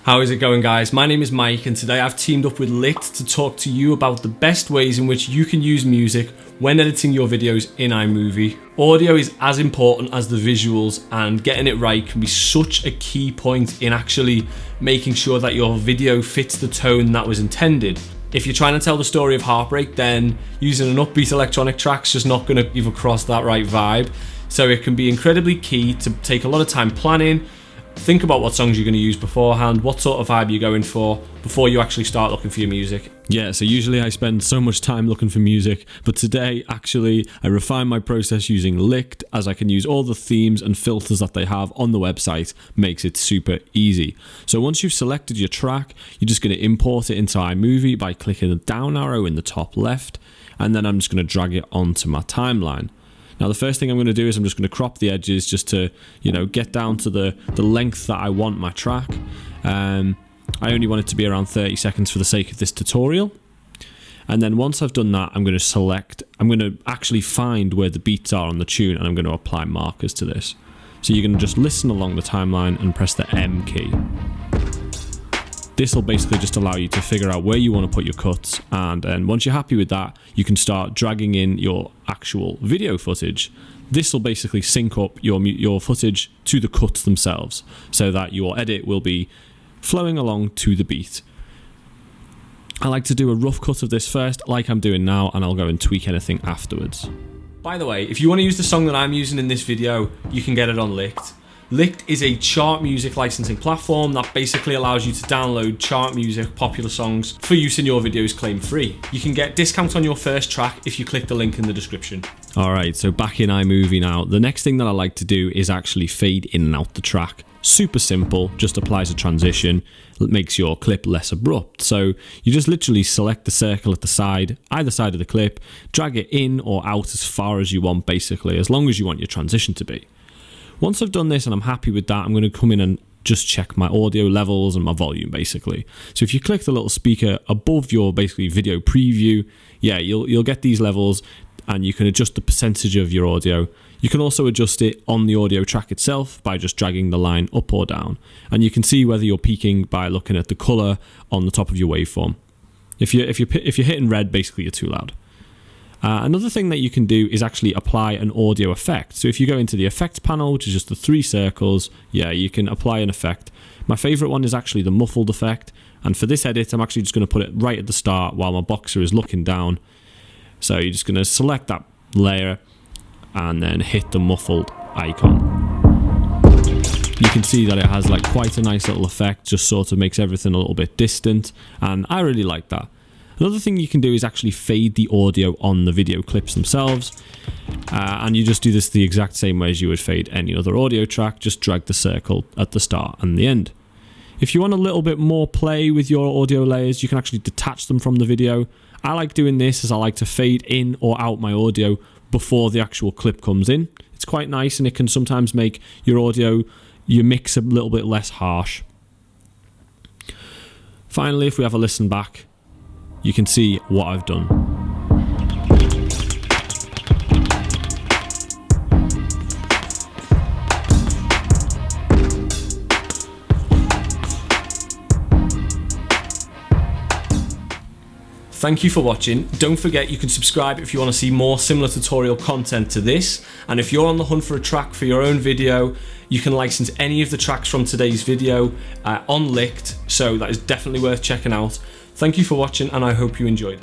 How is it going, guys? My name is Mike, and today I've teamed up with Licked to talk to you about the best ways in which you can use music when editing your videos in iMovie. Audio is as important as the visuals, and getting it right can be such a key point in actually making sure that your video fits the tone that was intended. If you're trying to tell the story of heartbreak, then using an upbeat electronic track's just not going to give across that right vibe. So it can be incredibly key to take a lot of time planning. Think about what songs you're going to use beforehand, what sort of vibe you're going for before you actually start looking for your music. Yeah, so usually I spend so much time looking for music, but today actually I refine my process using Licked, as I can use all the themes and filters that they have on the website. Makes it super easy. So once you've selected your track, you're just going to import it into iMovie by clicking the down arrow in the top left, and then I'm just going to drag it onto my timeline. Now the first thing I'm going to do is I'm just going to crop the edges just to, get down to the length that I want my track. I only want it to be around 30 seconds for the sake of this tutorial. And then once I've done that, I'm going to actually find where the beats are on the tune, and I'm going to apply markers to this. So you're going to just listen along the timeline and press the M key. This will basically just allow you to figure out where you want to put your cuts, and once you're happy with that, you can start dragging in your actual video footage. This will basically sync up your footage to the cuts themselves, so that your edit will be flowing along to the beat. I like to do a rough cut of this first, like I'm doing now, and I'll go and tweak anything afterwards. By the way, if you want to use the song that I'm using in this video, you can get it on Licked. Licked is a chart music licensing platform that basically allows you to download chart music, popular songs, for use in your videos claim-free. You can get discount on your first track if you click the link in the description. Alright, so back in iMovie now. The next thing that I like to do is actually fade in and out the track. Super simple, just applies a transition. It makes your clip less abrupt. So you just literally select the circle at the side, either side of the clip, drag it in or out as far as you want, basically, as long as you want your transition to be. Once I've done this and I'm happy with that, I'm going to come in and just check my audio levels and my volume, basically. So if you click the little speaker above your basically video preview, yeah, you'll get these levels, and you can adjust the percentage of your audio. You can also adjust it on the audio track itself by just dragging the line up or down, and you can see whether you're peaking by looking at the color on the top of your waveform. If you're hitting red, basically you're too loud. Another thing that you can do is actually apply an audio effect. So if you go into the effects panel, which is just the three circles, yeah, you can apply an effect. My favorite one is actually the muffled effect, and for this edit I'm actually just going to put it right at the start while my boxer is looking down. So you're just going to select that layer and then hit the muffled icon. You can see that it has like quite a nice little effect, just sort of makes everything a little bit distant, and I really like that. Another thing you can do is actually fade the audio on the video clips themselves, and you just do this the exact same way as you would fade any other audio track. Just drag the circle at the start and the end. If you want a little bit more play with your audio layers, you can actually detach them from the video. I like doing this as I like to fade in or out my audio before the actual clip comes in. It's quite nice, and it can sometimes make your audio, your mix, a little bit less harsh. Finally, if we have a listen back, you can see what I've done. Thank you for watching. Don't forget you can subscribe if you want to see more similar tutorial content to this, and if you're on the hunt for a track for your own video, you can license any of the tracks from today's video on Licked, so that is definitely worth checking out. Thank you for watching, and I hope you enjoyed.